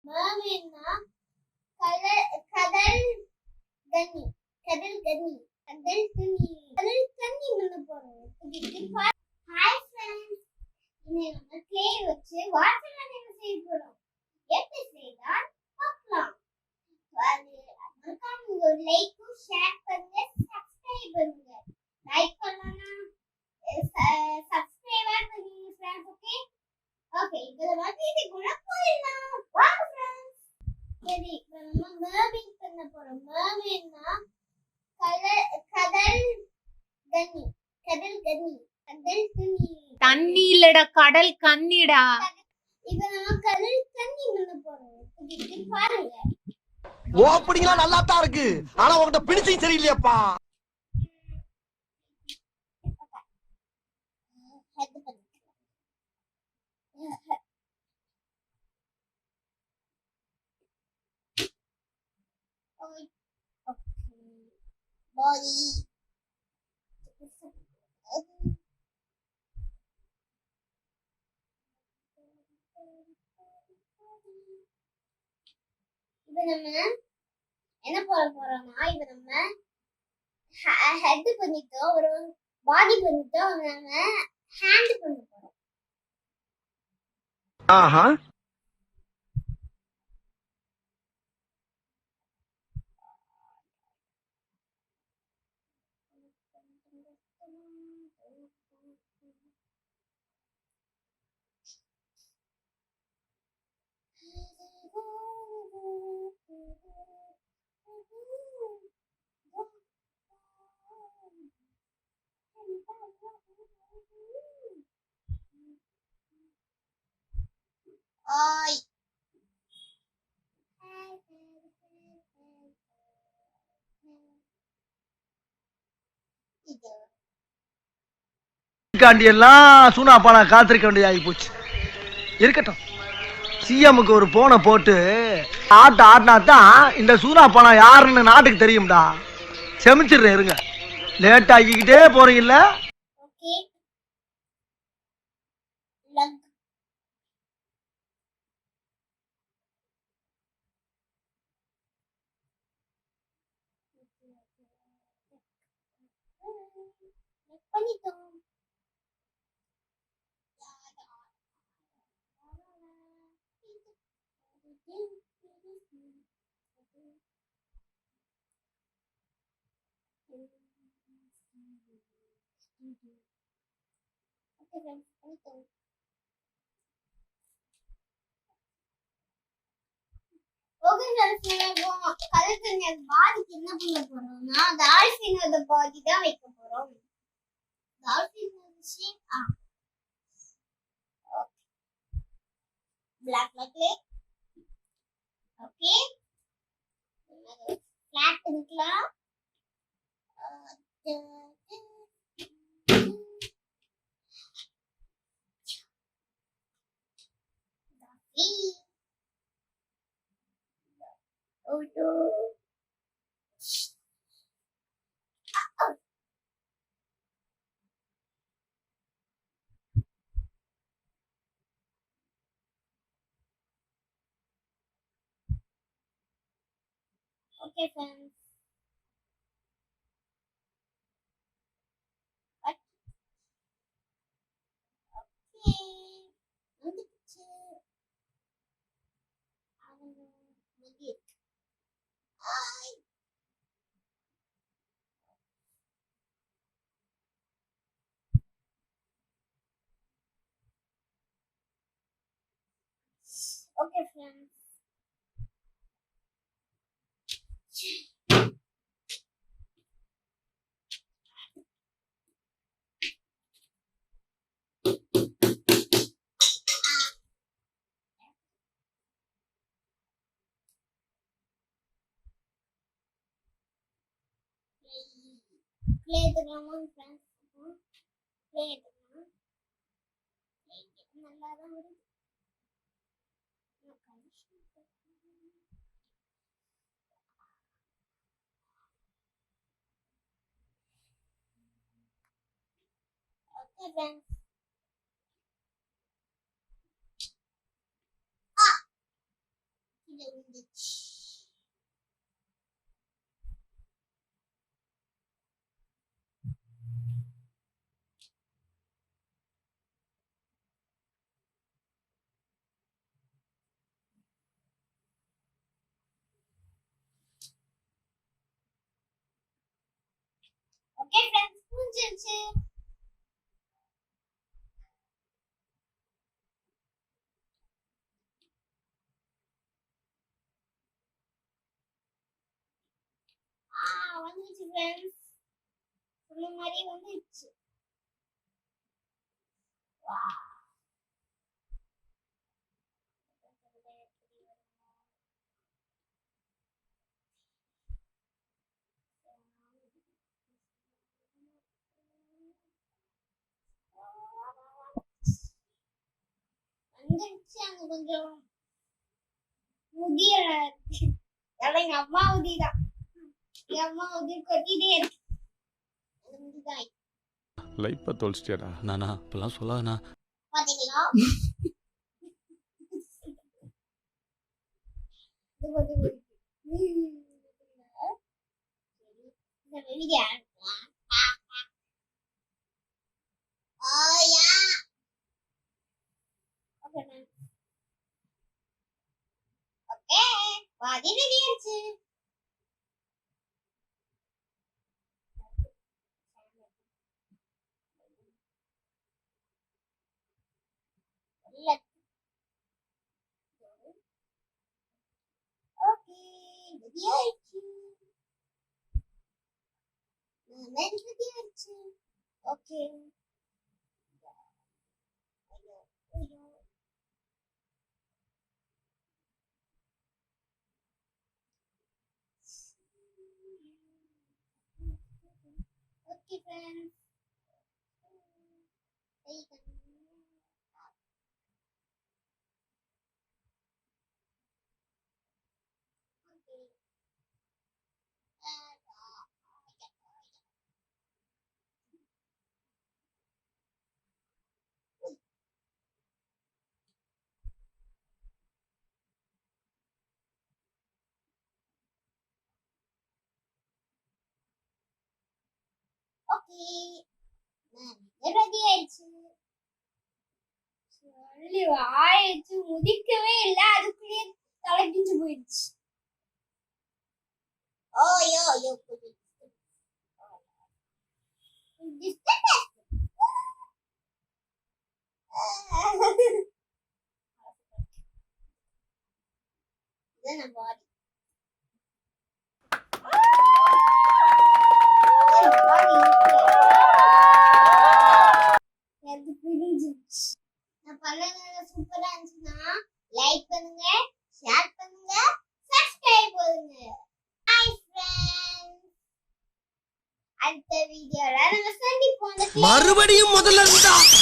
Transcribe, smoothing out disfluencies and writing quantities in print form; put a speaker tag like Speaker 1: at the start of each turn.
Speaker 1: mermaidனா கடல் கன்னி கடல் கன்னி கடல் துணி கடல் கன்னி பண்ண போறோம். ஹாய் ஃப்ரெண்ட்ஸ், இன்னைக்கு நம்ம க்ளே வச்சு வாட்டர் மெலன் செய்ய போறோம். எப்படி செய்யலாம் பார்க்கலாம். மறக்காம ஒரு லைக் ஷேர் பண்ணுங்க, சப்ஸ்கிரைப் பண்ணுங்க. லைக் பண்ணனா சப்ஸ்கிரைப் பண்ணுங்க ஃப்ரெண்ட்ஸ். ஓகே ஓகே, இப்போ நம்ம வீடியோக்குள்ள போயிடலாம். வாங்க ஃப்ரெண்ட்ஸ். சரி, இப்போ நம்ம mermaid பண்ண போறோம். mermaidனா கடல் கன்னி கடல் கன்னி கடல் துணி
Speaker 2: தண்ணி இல்லடா, கடல் கன்னிடா.
Speaker 1: இப்போ நம்ம கடல் கன்னி பண்ண போறோம். இது பாருங்க.
Speaker 3: ஓப்பனிங்லாம் நல்லா தான் இருக்கு, ஆனா உன்கிட்ட பினிஷிங் சரியில்லையாப்பா.
Speaker 1: ஹெட் பண்ணு. பாடி இப்போ நம்ம என்ன பண்ண போறோம்னா, இப்போ நம்ம ஹெட் பண்ணிட்டோம், ஒரு பாடி பண்ணிட்டோம், நம்ம ஹேண்ட் பண்ண போறோம்.
Speaker 3: ஆஹா,
Speaker 1: ஆய் இது
Speaker 3: காண்டி எல்லாம் சூனா பானா காத்திருக்க வேண்டியது ஆகி போச்சு. இருக்கட்டும், சிஎம்முக்கு ஒரு போனை போட்டு ஆடினா தான் இந்த சூனா பானா யாருன்னு நாட்டுக்கு தெரியும்டா. செமிச்சிடுறேன், இருங்க. லேட் ஆகிக்கிட்டே போறீங்கல்ல.
Speaker 1: ஓகே லக் பண்ணிட்டோம். ஓகே ஃப்ரெண்ட்ஸ், நம்ம கலர் பாடிக்கு என்ன பண்ண போறோம்னா, டால்ஃபினோட பாடி தான் வைக்க போறோம். Dolphin shape black leg. Okay, flat பண்ணிக்கலாம். Okay friends, okay friends. Play the drum, friends. Play the drum. Okay friends. கீழே விழுந்துச்சு. ஓகே ஃப்ரெண்ட்ஸ், புரிஞ்சிருச்சு. வந்துச்சு ஃப்ரெண்ட்ஸ், சொன்ன மாதிரி வந்துச்சு. வந்துருச்சு. அங்க கொஞ்சம் முதிய எங்க அம்மா உதிதான். எங்க அம்மா உதி கொட்டிட்டே இருக்கு. அந்த முடிதான்
Speaker 4: லைஃப்பை தொலைச்சிட்டியாடா. நானா இப்பெல்லாம் சொல்லாதண்ணா.
Speaker 1: பாத்தீங்களா? இது கொஞ்சம் இருக்கு. இந்த வெளியே ஓகே, பாதி ரெடி ஆச்சு. ஓகே, ரெடி ஆயிடுச்சு. ரெடி ஆயிடுச்சு. Okay, okay friends, okay, ready ஆயிடுச்சு. சொல்லி ஆயிடுச்சு, முதிக்கவே இல்லை, அதுக்குள்ளேயே தலை கிழிஞ்சு போயிடுச்சு. ஓயோ யோ சூப்பரா இருந்துச்சுன்னா லைக் பண்ணுங்க, ஷேர் பண்ணுங்க, சப்ஸ்கிரைப் பண்ணுங்க. ஹாய் ஃப்ரெண்ட்ஸ், அடுத்த வீடியோல நம்ம சந்திப்போம்.
Speaker 3: மறுபடியும் முதல்ல இருந்தா